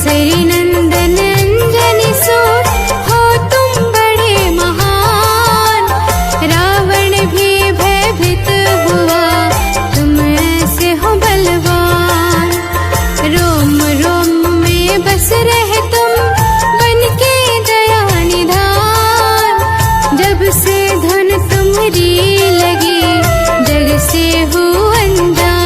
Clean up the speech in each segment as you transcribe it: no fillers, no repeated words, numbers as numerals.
केसरी नंदन अंजनी सूत हो तुम बड़े महान। रावण भी भयभीत हुआ तुम ऐसे हो बलवान। रोम रोम में बस रहे तुम बन के दया निधान। जब से धुन तुम्हारी लगी जग से हो अनजान।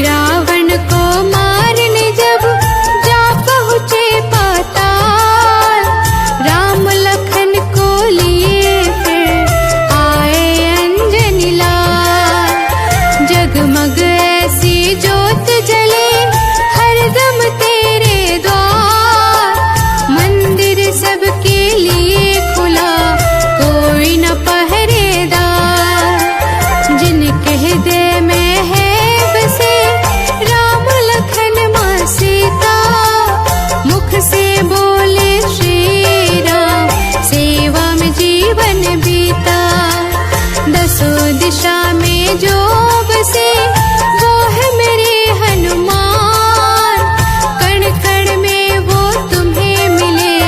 रावण को मारने जब जा पहुँचे पाताल। राम लखन को लिए फिर आए अंजनी लाल। जगमग ऐसी जोत जले हरदम तेरे द्वार। मंदिर सबके लिए खुला कोई न पहरेदार। जिनके हृदय में है बसे राम लखन मां सीता। मुख से बोले श्री राम सेवा में जीवन बीता। दसों दिशा में जो बसे वो है मेरे हनुमान। कण कण में वो तुम्हें मिले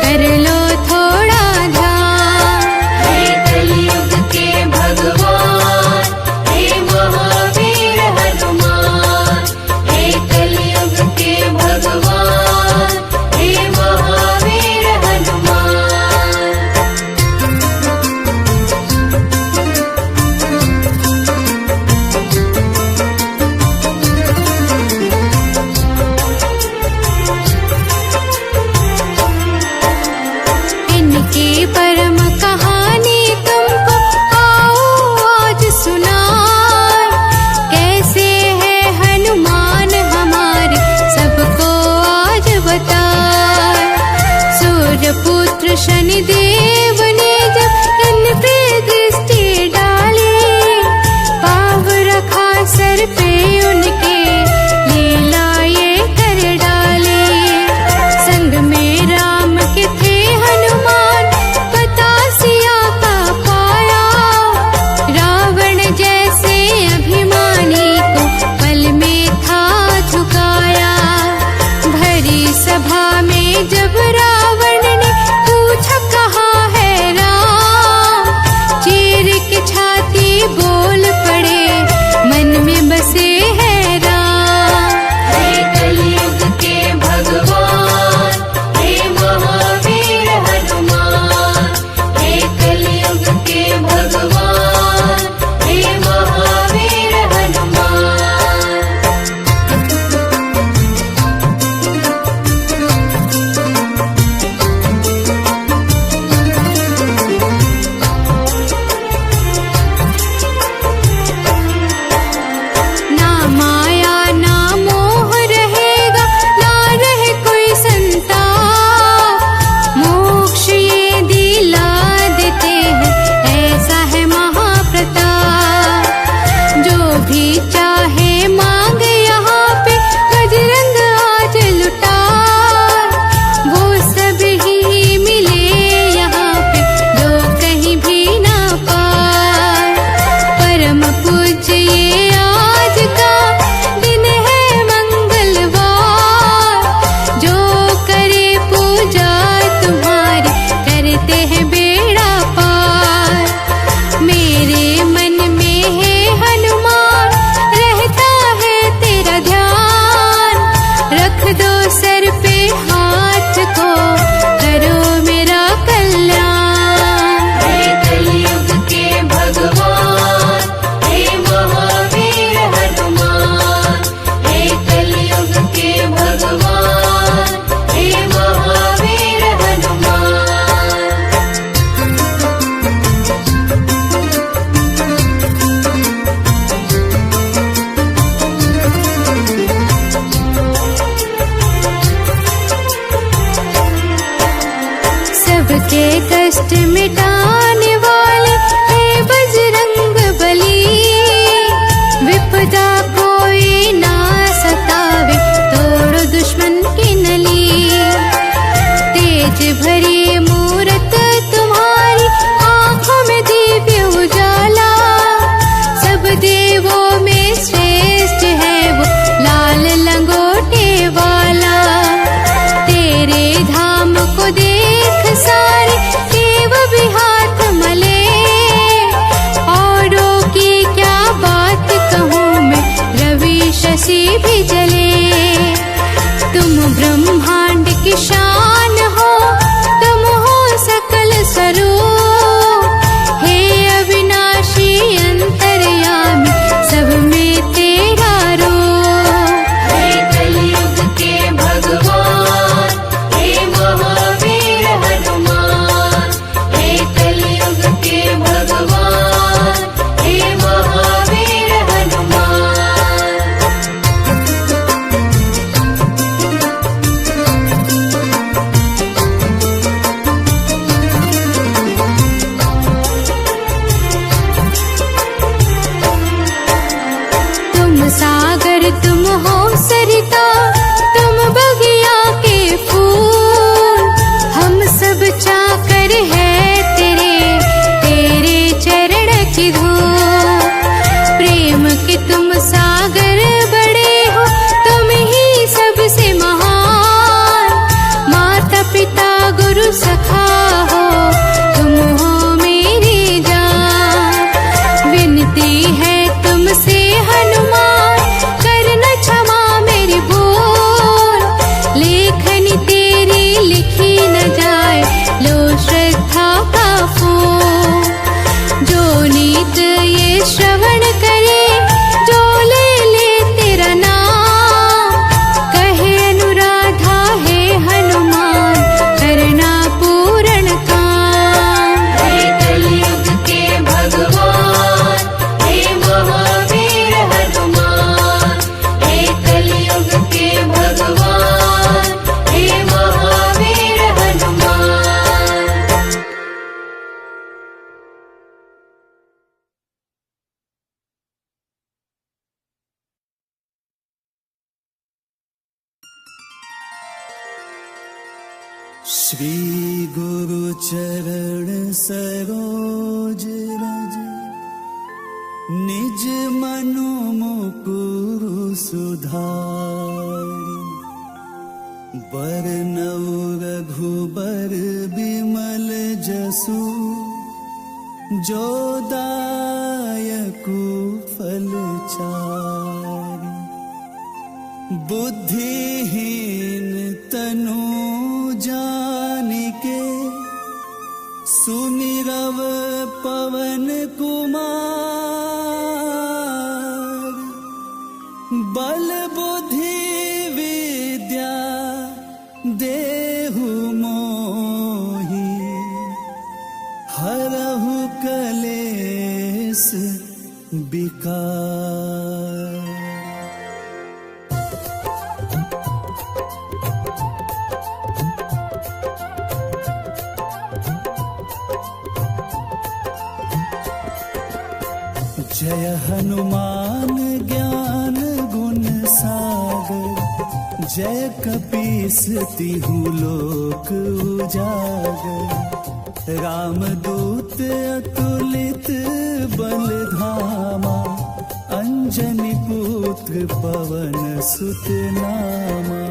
कर लो थोड़ा ध्यान। हे कलयुग के भगवान हे महावीर हनुमान। हे कलयुग के भगवान हे महावीर हनुमान। इनकी परम कहानी तुमको आओ आज सुनाए। कैसे है हनुमान हमारे सबको आज बताए। सूर्यपुत्र शनिदेव ने जब इन पे दृष्टि डाली। पाव रखा सर पे उनके लीला ये कर डाली। संग में राम के थे हनुमान पता सिया का पाया। रावण जैसे अभिमानी को पल में था झुकाया। भरी सभा में जब रावण ने पूछा कहाँ है के कष्ट मिटाने वाले हे बजरंग बली। विपदा कोई ना सतावे, तोड़ो दुश्मन की नली। तेज भरी मूरत तुम्हारी, आँखों में दिव्य उजाला। सब देवों में श्रेष्ठ है वो लाल लंगोटे वाला। तेरे धाम को देख सारे देव भी हाथ मले। औरों की क्या बात कहूँ मैं, रवि शशि भी जले। तुम ब्रह्मांड की शान हो, तुम हो सकल स्वरूप। हे अविनाशी अंतर्यामी, सब में तेरा रूप। हे कलयुग के भगवान, हे महावीर हनुमान। हे कलयुग के भगवान, हे महावीर हनुमान। तुम सागर तुम हो सरिता, तुम बगिया के फूल। हम सब चाकर है तेरे, तेरे चरण की धूल। प्रेम के तुम सागर बड़े हो, तुम ही सबसे महान। माता पिता गुरु सखा हो, तुम हो मेरी जान। विनती है तुमसे हनुमान, करना क्षमा मेरी भूल। लेखनी तेरी लिखी न जाए, लो श्रद्धा का फूल। जो नीत ये श्रवण करे, जो ले तेरा नाम। कहे अनुराधा हे हनुमान, करना पूर्ण काम। हे कलयुग के भगवान, हे महावीर हनुमान। हे कलयुग के भगवान, हे महावीर हनुमान। श्री गुरु चरण सरोज रज, निज मनो मुकुरु सुधारि। बरनउँ रघुबर बिमल जसु, जो दायकु फल चारि। बुद्धिहीन तनु जानिके, सुमिरव पवन कुमार। बल बुद्धि विद्या देहु मोहि, हरहु कलेस विकार। जय हनुमान ज्ञान गुण सागर। जय कपीस तिहु लोक उजागर। रामदूत अतुलित बल धामा, अंजनी पुत्र पवन सुत नामा।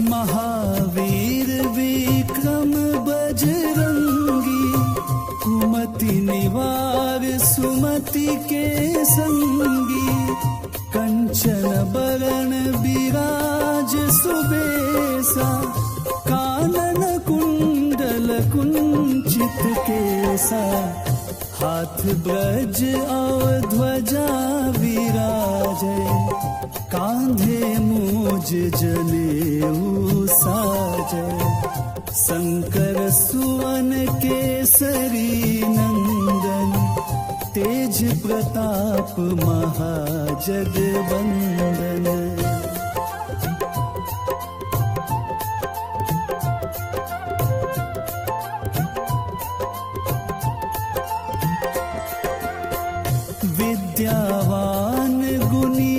महावीर विक्रम बजरंगी, कुमति निवार सुमति के संगी। कंचन बरण विराज सुबेसा, कानन कुंडल कुंचित केसा। हाथ ब्रज और ध्वजा विराजे, कांधे मूज जनेऊ साजे। संकर सुवन केसरी नंदन, तेज निज प्रताप महाजगवंदन। विद्यावान गुणी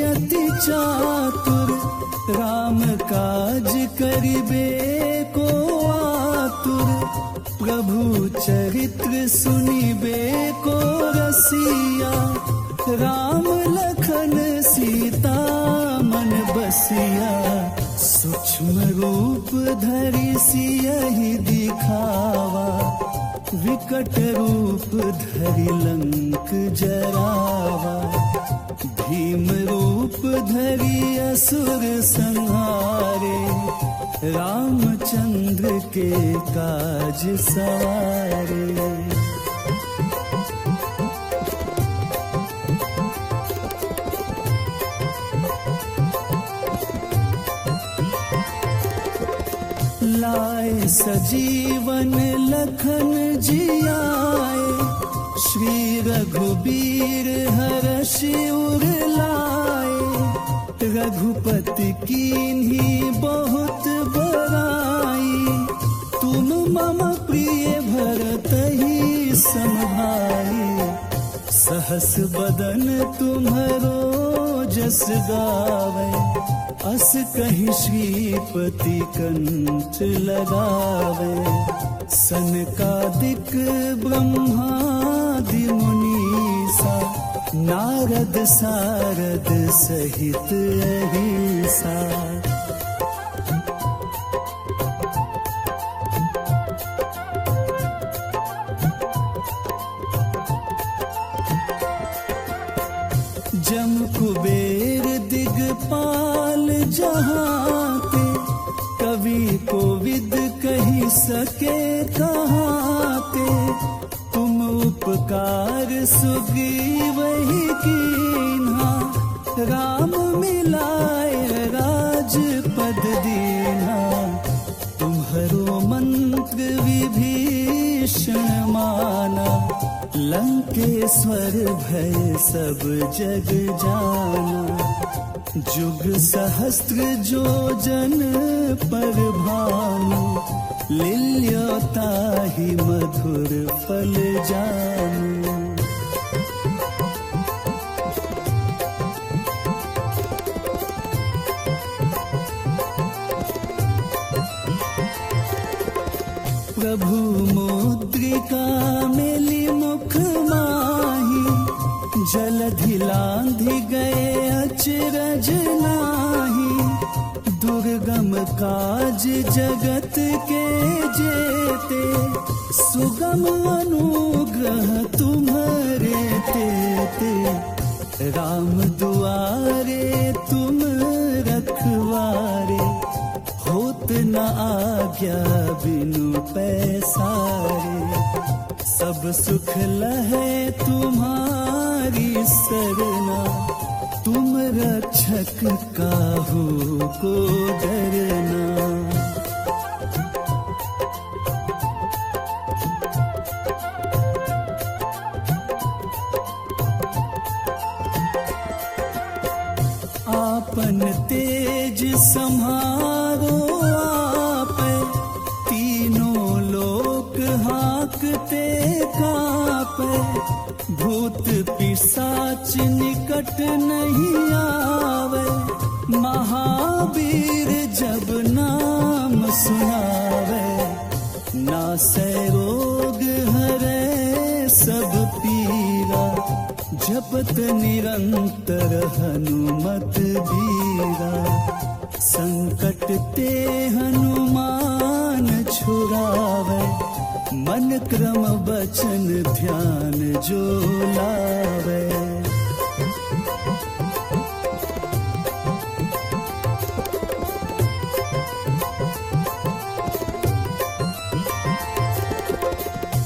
अति चातुर, राम काज करिबे को आतुर। प्रभु चरित्र सुनिबे को रसिया, राम लखन सीता मन बसिया। सूक्ष्म रूप धरि सियहि दिखावा, विकट रूप धरि लंक जरावा। भीम रूप धरि असुर संहारे, रामचंद्र के काज सवारे। लाए सजीवन लखन जियाए, श्री रघुबीर हरषि उर लाए। रघुपति कीन्ही बहुत बड़ाई, तुम मम प्रिय भरतहि सम भाई। सहस बदन तुम्हरो जस गावे, अस कहि श्रीपति कंठ लगावे। सनकादिक ब्रह्मादि मुनीसा, नारद सारद सहित अहिसा। जम कुबेर दिगपाल जहाते, कवि कोविद कहि सके कहाते। तुम उपकार सुग्रीवहि कीन्हा, राम मिलाए राजपद दीन्हा। तुम्हरो मंत्र विभीषण माना, लंकेश्वर भय सब जग जाना। जुग सहस्त्र जो जन पर भानु, लील्योताहि मधुर फल जानु। प्रभु मुद्रिका मेली मुख माही, जलधि लांघि गए अचरज नाही। दुर्गम काज जगत के जेते, सुगम अनुग्रह तुम्हारे तेते। राम दुआरे तुम रखवारे, होत न आज्ञा बिनु पैसारे। सब सुख लहे तुम्हारी सरना, तुम रक्षक काहू को डरना। आपन तेज सम्हारो आपै, तीनों लोक हाकते कापै। भूत पिशाच निकट नहीं आवे, महावीर जब नाम सुनावे। नासै रोग हरै सब पीरा, जपत निरंतर हनुमत बीरा। संकट ते हनुमान छुड़ावे, मन क्रम बचन ध्यान जो लावे।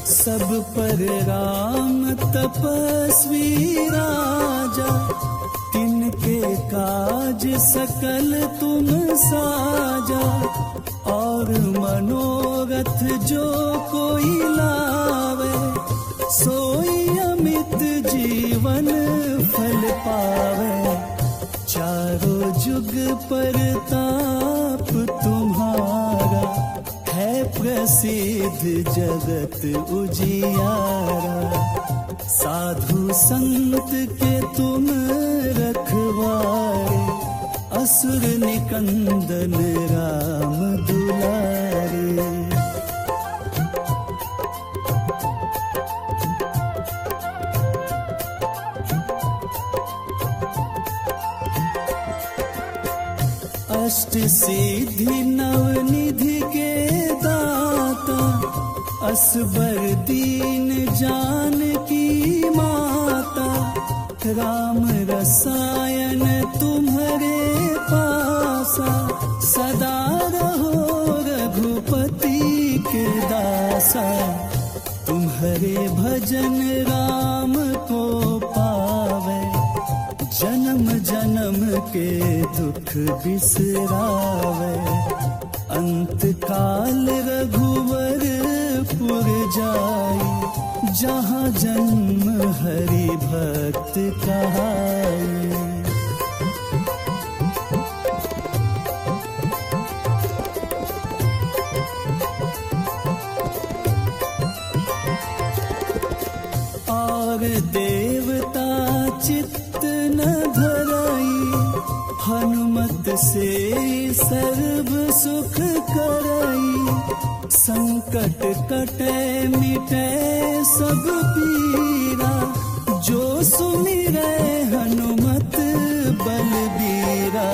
सब पर राम तपस्वी राजा, तिनके काज सकल तुम साजा। और मनोरथ जो कोई लावे, सोई अमित परताप तुम्हारा है प्रसिद्ध जगत उजियारा। साधु संत के तुम रखवारे, असुर निकंदन राम दुलारे। अष्ट सिद्धि नवनिधि के दाता, असबर दीन जानकी माता। राम रसायन तुम्हारे पासा, सदा रहो रघुपति के दासा। तुम्हारे भजन राम को पावे, जन्म जन्म के दुख बिसरावे। अंत काल रघुवर पुर जाई, जहाँ जन्म हरि भक्त कहाई। और देवता चित्त न धराई, हनुमत से सर्व सुख कराई। संकट कटे मिटे सब पीरा, जो सुमिरै हनुमत बलबीरा।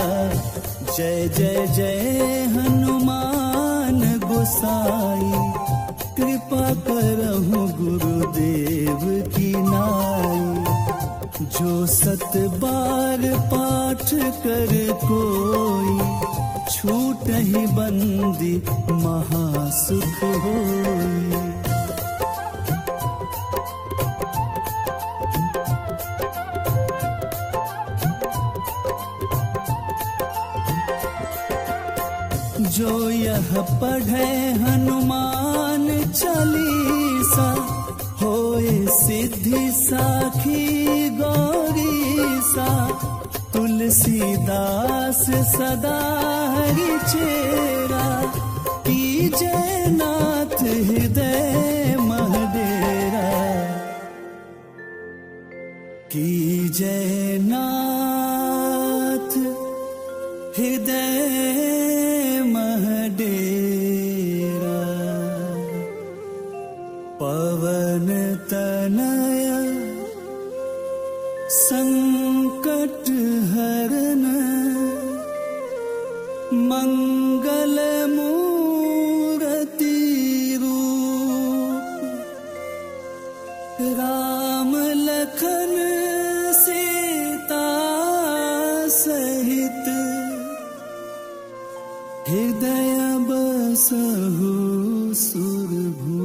जय जय जय हनुमान गोसाई, कृपा करहु गुरुदेव की नाई। जो सत बार पाठ कर कोई, छूटहि बंदी महासुख होई। जो यह पढ़े हनुमान चालीसा, होए सिद्धि साखी गौरीसा। तुलसीदास सदा हरि चेरा, कीजे नाथ हृदय महडेरा। कीजे नाथ हृदय महडेरा। पवन तनय संकट हरन, मंगल मूर्ति रूप। राम लखन सीता सहित, हृदय बसहु सुरभूप।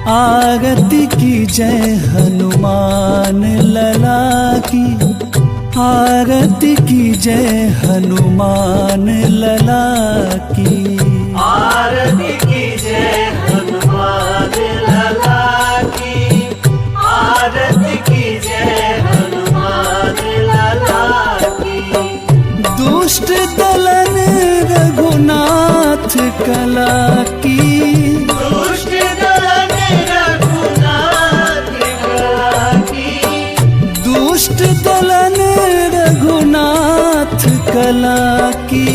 आरती की जय हनुमान लला की, आरती की जय हनुमान लला की। आरती की जय हनुमान लला की, आरती की जय हनुमान लला की। दुष्ट दलन रघुनाथ कला की, दुष्ट दलन रघुनाथ कला की। दुष्ट दलन रघुनाथ कला की।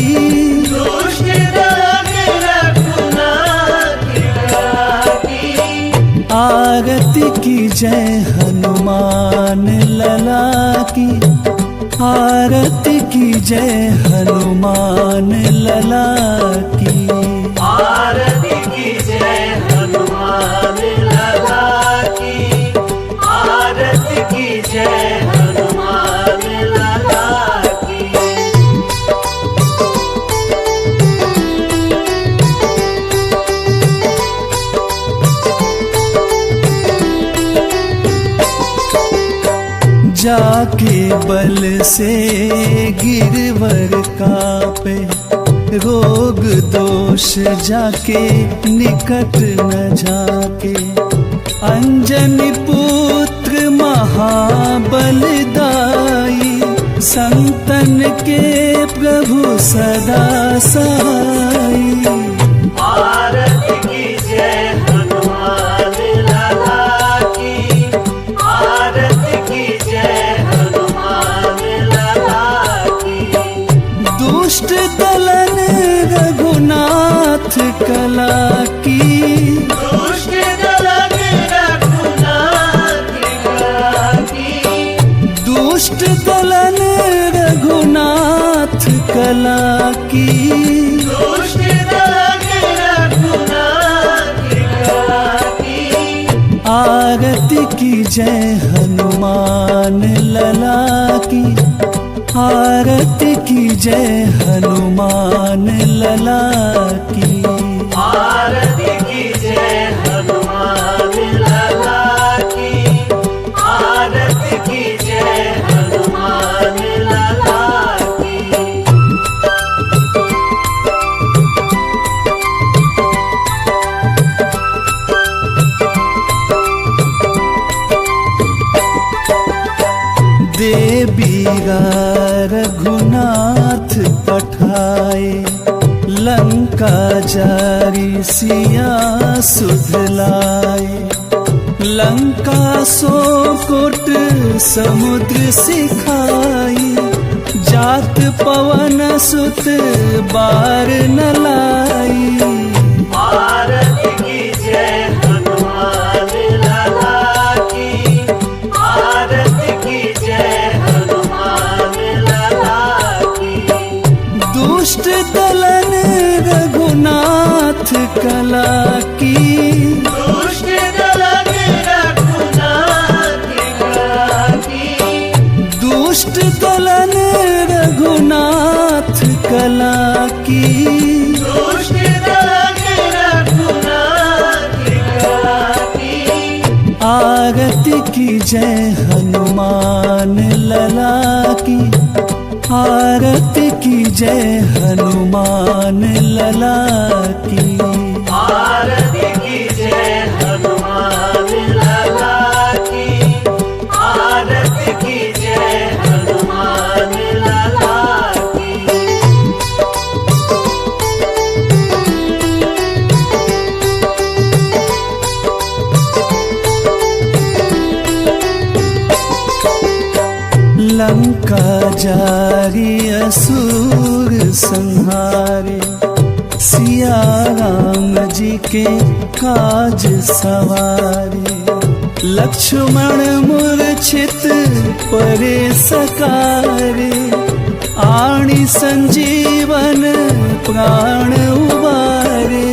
दुष्ट दलन रघुनाथ कला की। आरती की जय हनुमान लला की, आरती की जय हनुमान लला की। आरती की जय हनुमान लला की, आरती की जय हनुमान लला की। जाके बल से गिरवर कापे, रोग दोष जाके निकट न जाके। अंजनी पुत्र महाबलदाई, संतन के प्रभु सदा सहाई। आरती की जय हनुमान लला की, आरती की जय हनुमान लला की। दुष्ट दलन रघुनाथ कला की, दुष्ट दलन रघुनाथ कला की, दुष्ट दलन रघुनाथ कला की। दुष्ट दलन रघुनाथ कला की। आरती की जय हनुमान लला की, आरती की जय हनुमान लला की। आरती की जय हनुमान लला की, आरती की जय हनुमान लला की। देवीरा रघुनाथ पठाए, लंका जारी सिया सुधलाए। लंका सो कोट समुद्र सिखाई, जात पवन सुत बार न लाई। आरती की जय हनुमान लला की, आरती की जय हनुमान लला की। दुष्ट दलन रघुनाथ कला की, दुष्ट दलन रघुनाथ कला की, दुष्ट दलन रघुनाथ कला की। दुष्ट दलन रघुनाथ कला की। आरती की जय हनुमान लला की, आरती की जय हनुमान लला की। आरती की जय हनुमान लला की, आरती की जय हनुमान लला की। लंका जारी असुर संहारे, सिया राम जी के काज सवारे। लक्ष्मण मूर्छित परे सकारे, आणी संजीवन प्राण उबारे।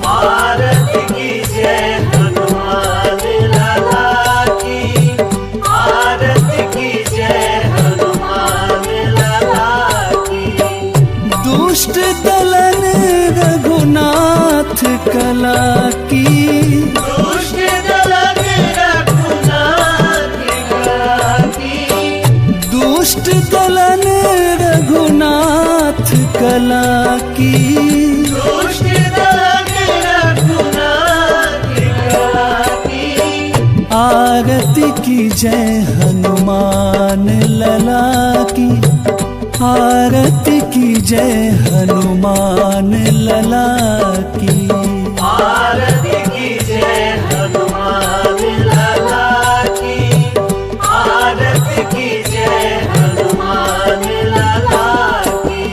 आरती की जय हनुमान लला की, आरती की जय हनुमान लला की। दुष्ट दलन रघुनाथ कला की, दुष्ट दलन रघुनाथ कला की, दुष्ट दलन रघुनाथ कला की। दुष्ट दलन रघुनाथ कला की। आरती की जय हनुमान लला की, आरती की जय हनुमान लला की। आरती की जय हनुमान लला की, आरती की जय हनुमान लला की।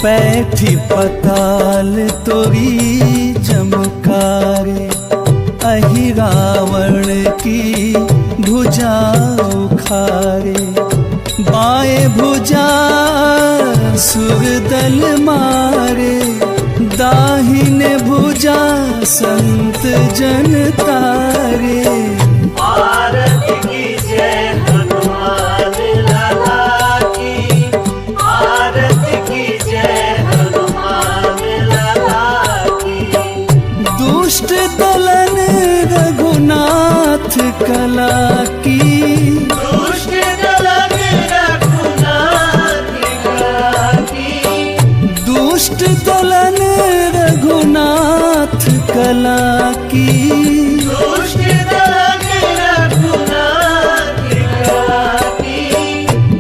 पैठी पताल तोरी जमकारे, अहि रावण की भुजा उखारे। बाएं भुजा सुरदल मारे, दाहिने भुजा संत जन तारे। आरती की जय हनुमान लला की, आरती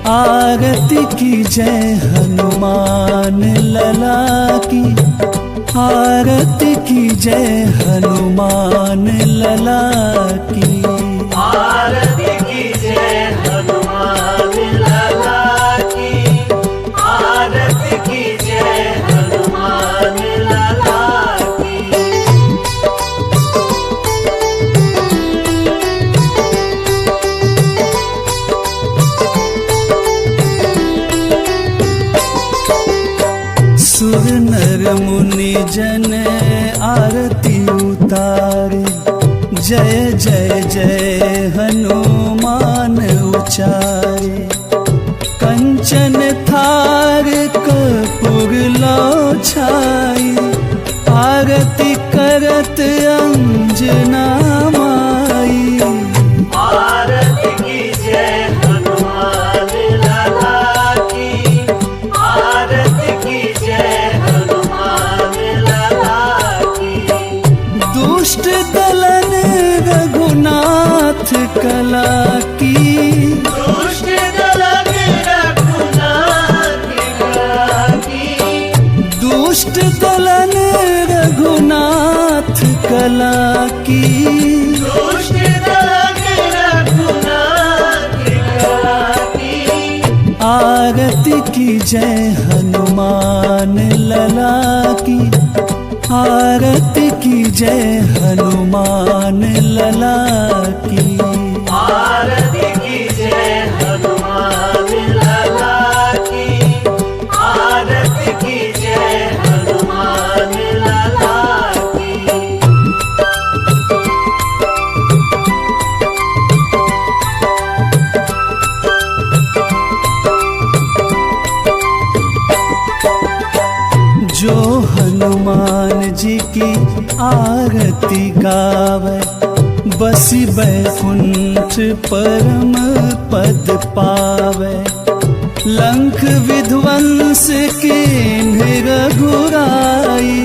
आरती की जय हनुमान लला की, आरती की जय हनुमान लला की, आरती की जय हनुमान लला की, आरती की जय हनुमान लला की। सुर नर मुनि जन आरती उतारे, जय जय जय हनुमान उचारे। कंचन थार कपूर लो छाई, आरती करत अंजना माई। आरती की जय हनुमान लला की, आरती की जय हनुमान लला की। दुष्ट दलन रघुनाथ कला की, दुष्ट दलन रघुनाथ कला की, दुष्ट दलन रघुनाथ कला की। दुष्ट दलन रघुनाथ कला की। आरती की जय हनुमान लला की, आरती की जय हनुमान लला की। आरती की जय हनुमान लला की, आरती की जय हनुमान लला की। जो हनुमान जी की आरती गावे, बसी बैकुंठ परम पद पावे। लंक विध्वंस के रघुराई,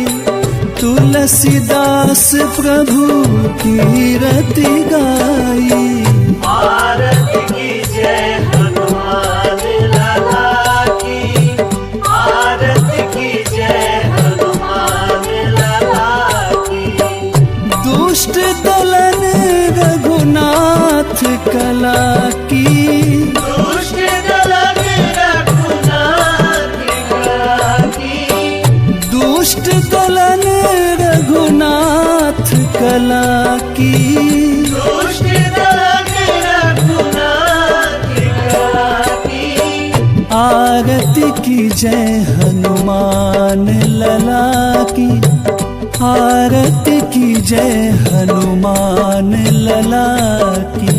तुलसीदास प्रभु की रति गाई। आरती की जय हनुमान लला की, आरती की जय हनुमान लला की। दुष्ट दलन रघुनाथ कला की, दुष्ट दलन रघुनाथ कला की, दुष्ट दलन रघुनाथ कला की। दुष्ट दलन रघुनाथ कला की। आरती की जय हनुमान लला की, आरती की जय हनुमान लला की।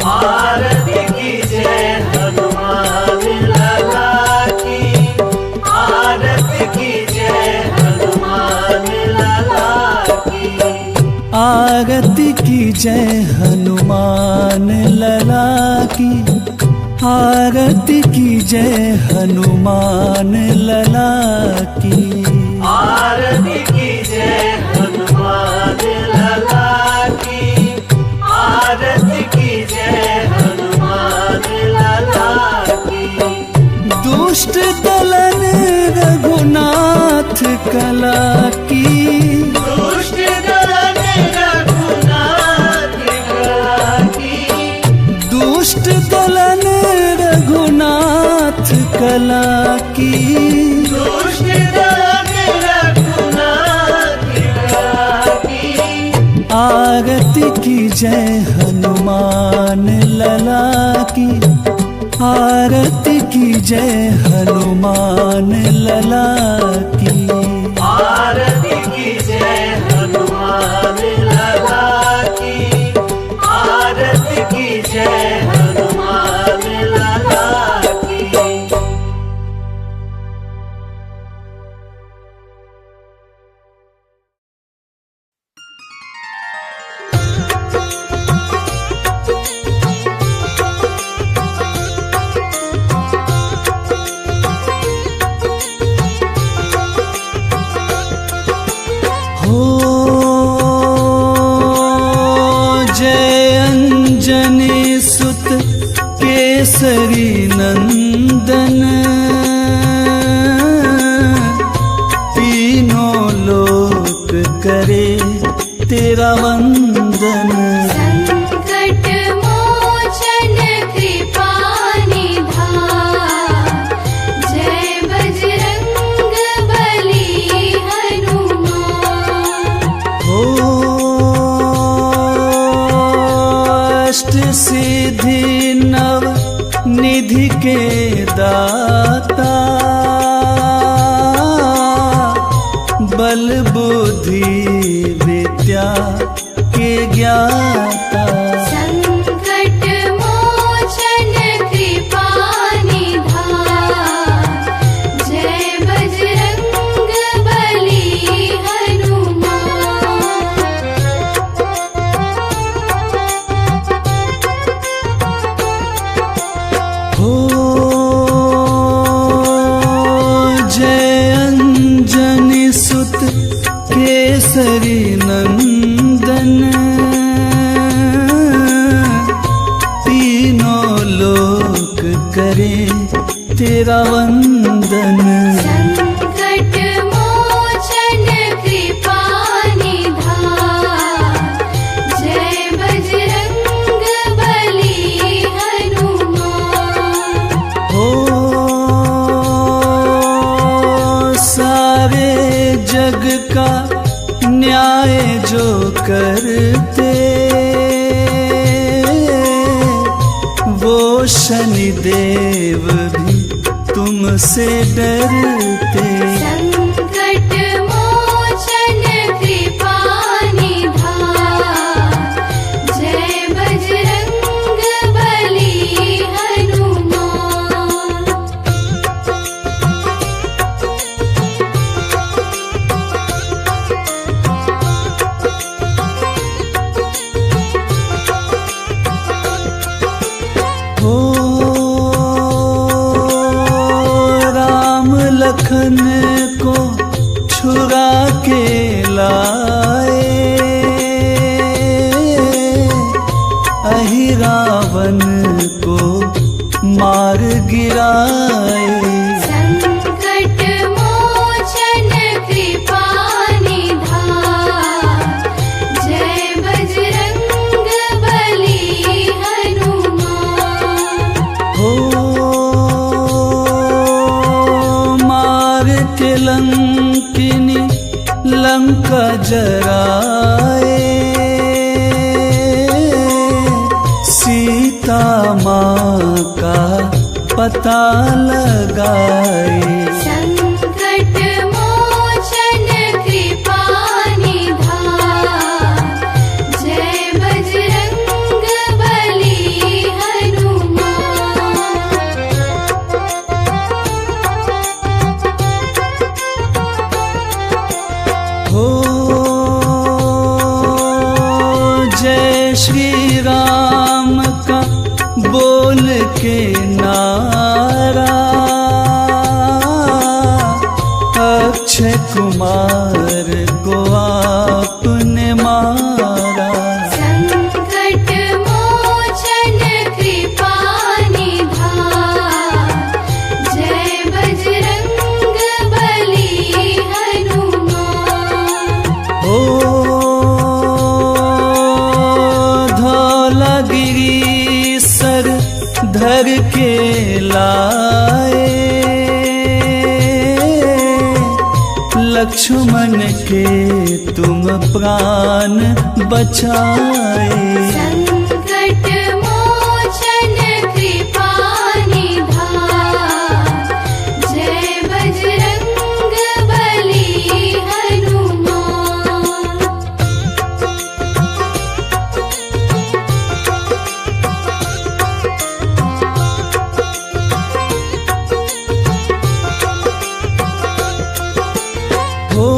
आरती की जय हनुमान लला की, आरती की जय हनुमान लला की। आरती की जय हनुमान लला की, आरती की जय हनुमान लला की। आरती की जय हनुमान लला की, आरती की जय हनुमान लला की। दुष्ट दलन रघुनाथ कला की, दुष्ट दलन रघुनाथ कला की, दुष्ट दलन रघुनाथ कला की। दुष्ट दलन रघुनाथ कला की। आरती की जय हनुमान लला की, आरती की जय हनुमान लला की। आरती की जय हनुमान लला की, आरती की जय हनुमान लला की। जय अंजनी सुत नंदन तीनों लोक करे तेरा वंदन। संकट मोचन कृपा निधान, जय बजरंग बली हनुमान। हो अष्ट सिद्धि नव निधि के दाता, बल बुद्धि विद्या के ज्ञाता। संकट मोचन कृपा निधान, जय बजरंग बली हनुमान। हो जय अंजनी सुत केसरी नंदन, तीनों लोक करे तेरा वंदन। संकट मोचन कृपा निधान, जय बजरंग बली हनुमान। हो सारे जग का न्याय जो करते, वो शनिदेव भी तुमसे डरते। संकट मोचन कृपा निधान, जय बजरंग बली हनुमान। हो राम लखन को छुरा के लाए, अहि रावण को मार गिराए। संकट मोचन कृपा निधान, जय बजरंग बली हनुमान। हो मार के लंकिनी लंका जराए, सीता माँ का पता लगाए। संकट मोचन कृपा निधान, जय बजरंग बली हनुमान। हो जय श्री राम का बोल के नारा, अक्षय कुमार को आपने मारा। संकट मोचन कृपा निधान, जय बजरंग बली हनुमान। हो धौलागिरी सर धर के लाए, लक्ष्मण के तुम प्राण बचाए। संकट मोचन कृपा निधान, जय बजरंग बली हनुमान। हो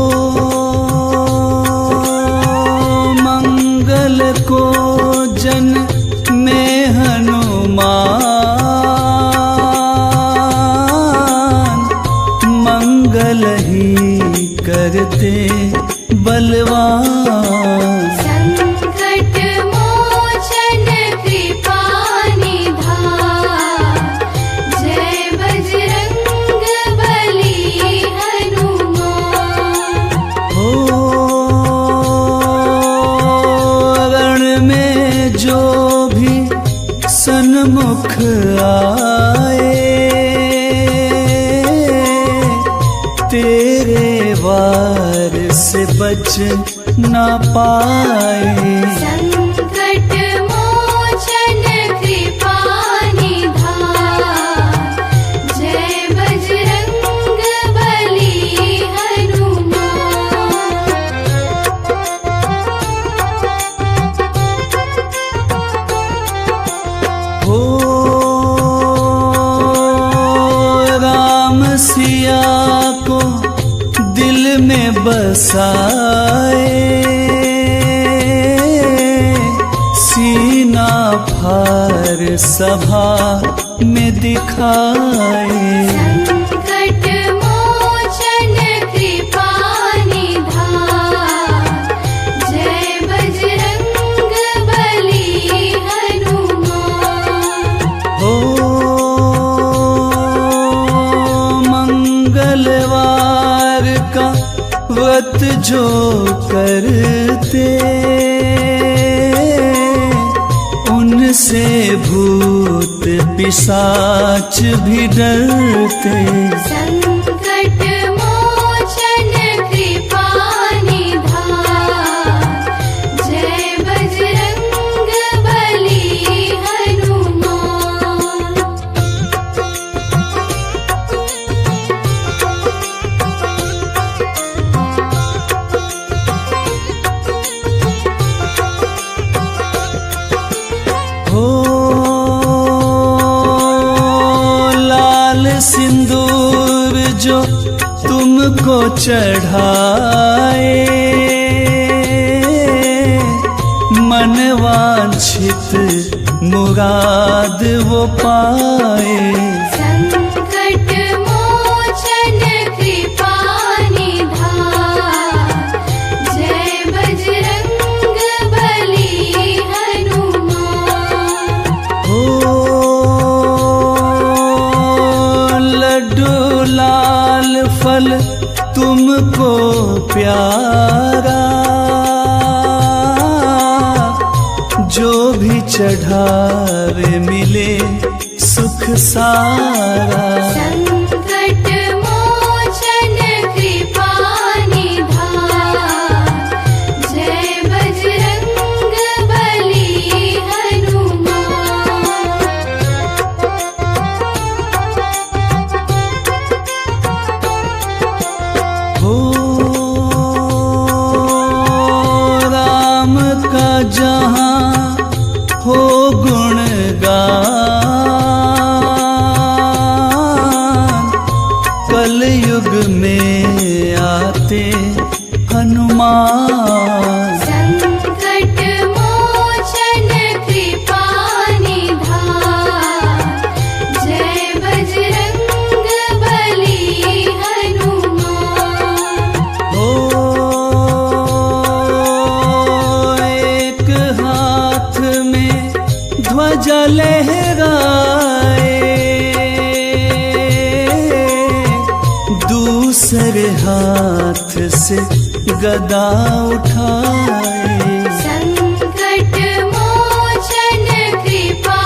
मंगल को जन में हनुमान, मंगल ही करते बलवान। संकट मोचन कृपा निधान, तेरे वार से बच न पाए। संकट मोचन कृपा निधान, जय बजरंग बली हनुमान। हो राम सिया को दिल में बसाए, सीना फार सभा में दिखाए। संकट मोचन कृपा निधान, जय बजरंग बली हनुमान। हो मंगलवार का व्रत जो करते, उनसे भूत पिशाच भी डरते। संकट मोचन कृपा निधान, जय बजरंग बली हनुमान। हो लाल सिंदूर जो तुमको चढ़ाए, मन वांछित मुराद वो पाए। संकट मोचन कृपा निधान, जय बजरंग बली हनुमान। हो लड्डू लाल फल तुमको प्यारा, जो भी चढ़ावे मिले सुख सारा। संकट मोचन कृपा निधान, जय बजरंग बली हनुमान। हो राम का जहाँ हो गुणगान, कलयुग में आते हनुमान। संकट मोचन कृपा निधान, जय बजरंग बली हनुमान। हो एक हाथ में ध्वजा लहराए, दूसरे हाथ से गदा उठाए। संकट मोचन कृपा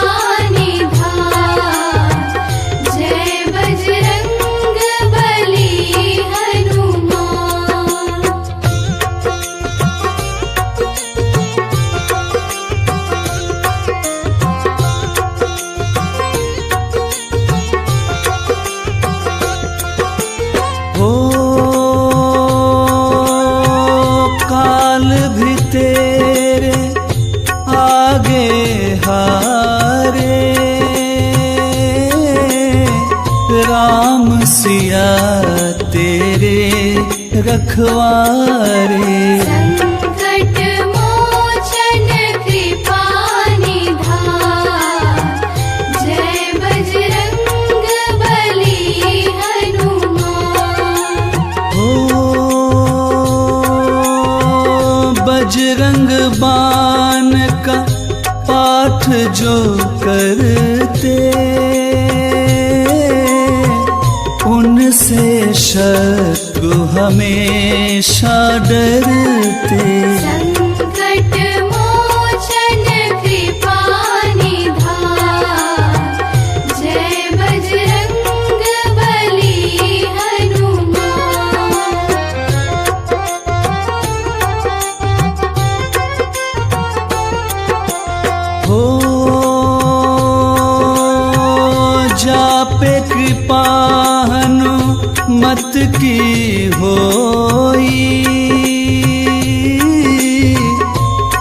निधान, जय बजरंग बली हनुमान। हो काल भी तेरे आगे हारे, राम सिया तेरे रखवारे। संकट मोचन कृपा निधान, जय बजरंग बली हनुमान। हो बजरंग बाण का पाठ जो करते, उनसे शत्रु हमेशा डरते। संकट मोचन कृपा निधान, जय बजरंग बली हनुमान। कृपा हनुमत की होई,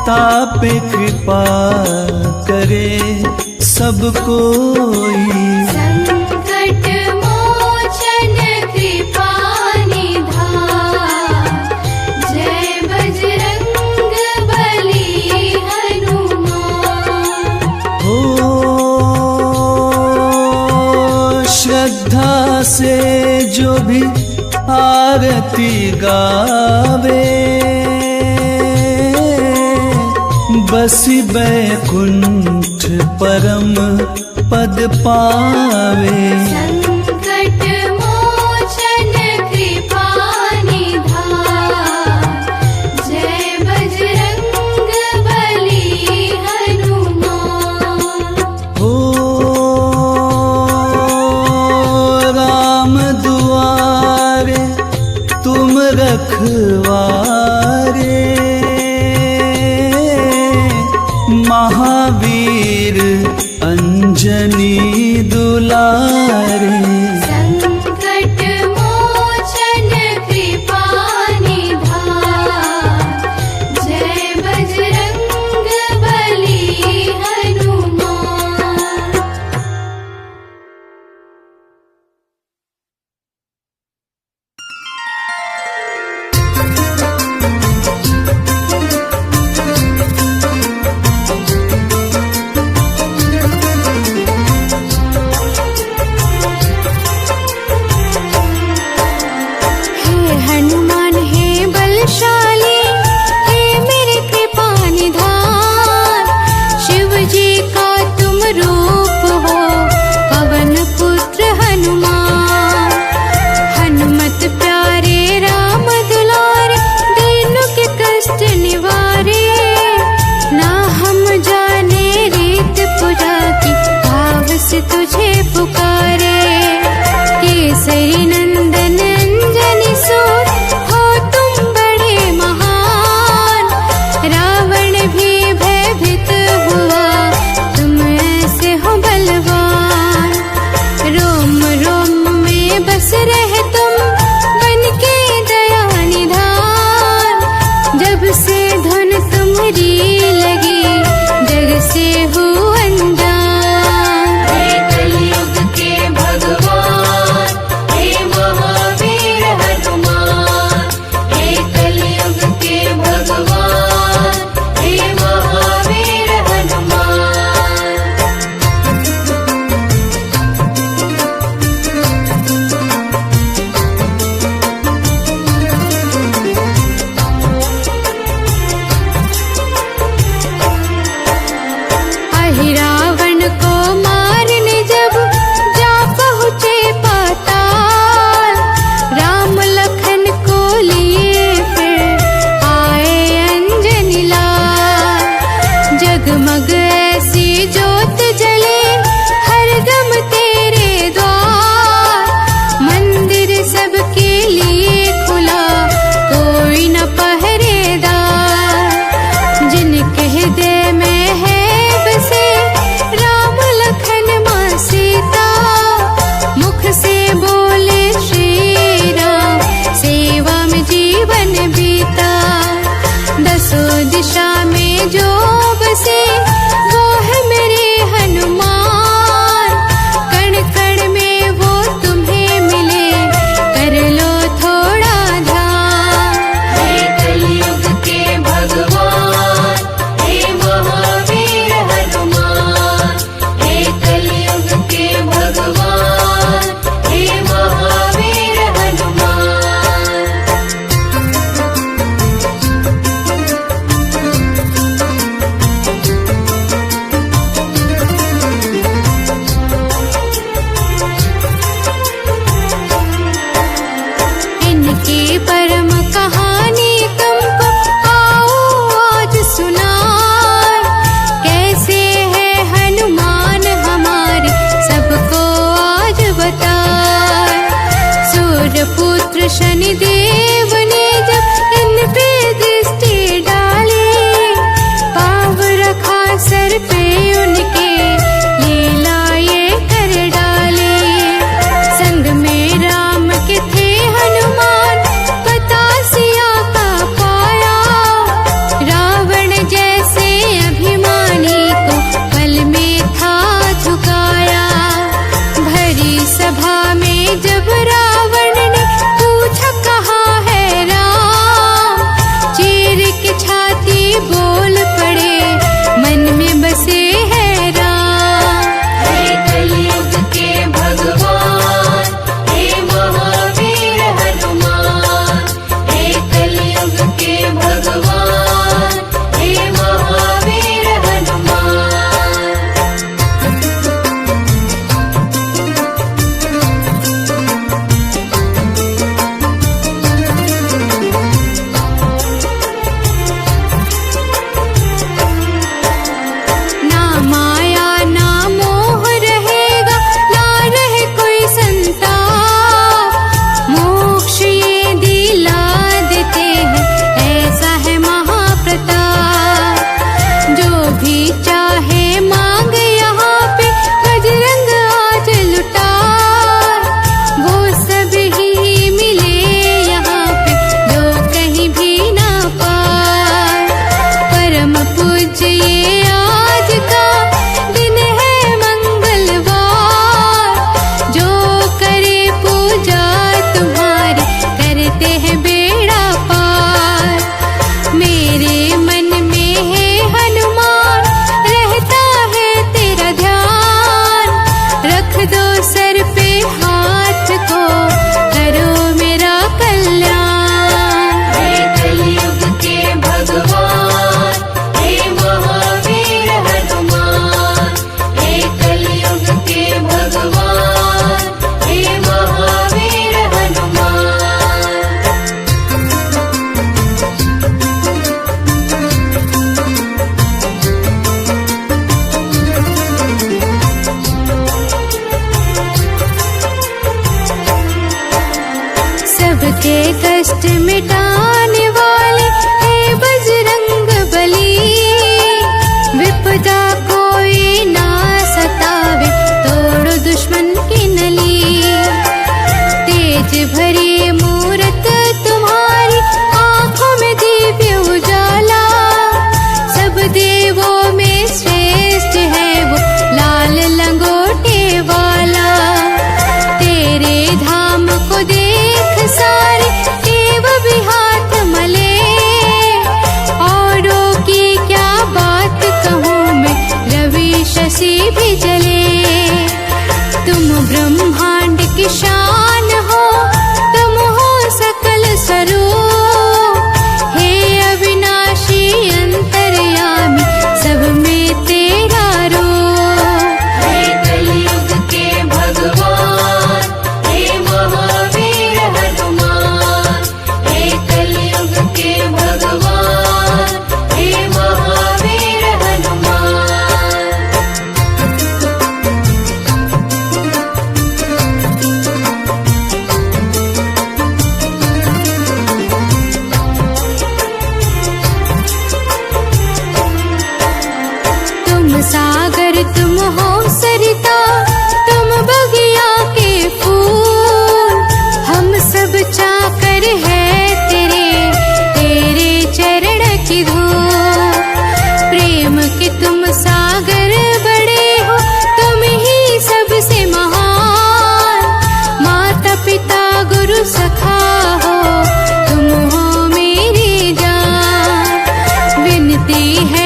तापे कृपा करे सब कोई। संकट मोचन कृपा निधान, जय बजरंग बली हनुमान। हो श्रद्धा से जो भी आरती गावे, बसी बैकुंठ परम पद पावे। संकट मोचन कृपा निधान, जय बजरंग बली हनुमान। हो राम दुआरे तुम रखवारे, महावीर अंजनी दुलारे। संकट मोचन कृपा निधान, जय बजरंग बली हनुमान। हे हनुमान हे बलशाली, हे मेरे कृपा निधान, शिव जी का तुम रूप हो पवन पुत्र हनुमान। हनुमत प्यारे राम दुलारे, दीनों के कष्ट निवारे, ना हम जाने रीत पूजा की, भाव से तुझे पुकारे। केसरी नंदन अंजनी सूत, हो तुम बड़े महान, रावण भी भयभीत हुआ, तुम ऐसे हो बलवान। रोम रोम में बस रहे तुम, बन के दया निधान, जब से धुन तुम्हारी लगी, जग से हो अनजान। हे कलयुग के भगवान, हे महावीर हनुमान, हे कलयुग के भगवान, हे महावीर हनुमान। रावण को मारने जब जा पहुँचे पाताल, राम लखन को लिए फिर आए अंजनी लाल। जगमग ऐसी ज्योत जले, हर दम तेरे द्वार, मंदिर सबके लिए खुला, कोई न पहरेदार। जिनके हृदय में है बसे राम लखन मां सीता, मुख से बोले श्री राम, सेवा में जीवन बीता। दसों दिशा में जो बसे, वो है मेरे हनुमान, कण कण में वो तुम्हें मिले, कर लो थोड़ा ध्यान। हे कलयुग के भगवान, हे महावीर हनुमान, हे कलयुग के भगवान, हे महावीर हनुमान। इनकी परम कहानी तुमको आओ आज सुनाए, कैसे है हनुमान हमारे सबको आज बताए। सूर्यपुत्र शनिदेव ने जब इन पे दृष्टि डाली, पाव रखा सर पे उनके, लीला ये कर डाली। कष्ट मिटाने वाले हे बजरंग बली, विपदा कोई ना सतावे, तोड़ो दुश्मन की नली। तेज भरी मूरत तुम्हारी, आंखों में दिव्य उजाला, सब देवों में श्रेष्ठ है वो लाल लंगोटे वाला। तेरे धाम को देख सारे देव भी हाथ मले, औरों की क्या बात कहूँ मैं, रवि शशि भी जले। तुम ब्रह्मांड की शान हो, तुम हो सकल स्वरूप, हे अविनाशी अंतर्यामी, सब में तेरा रूप। हे कलयुग के भगवान, हे महावीर हनुमान, हे कलयुग के भगवान, हे महावीर हनुमान। तुम सागर तुम हो सरिता, तुम बगिया के फूल, हम सब चाकर है तेरे, तेरे चरण की धूल। प्रेम के तुम सागर बड़े हो, तुम ही सबसे महान, माता पिता गुरु सखा हो, तुम हो मेरी जान। विनती है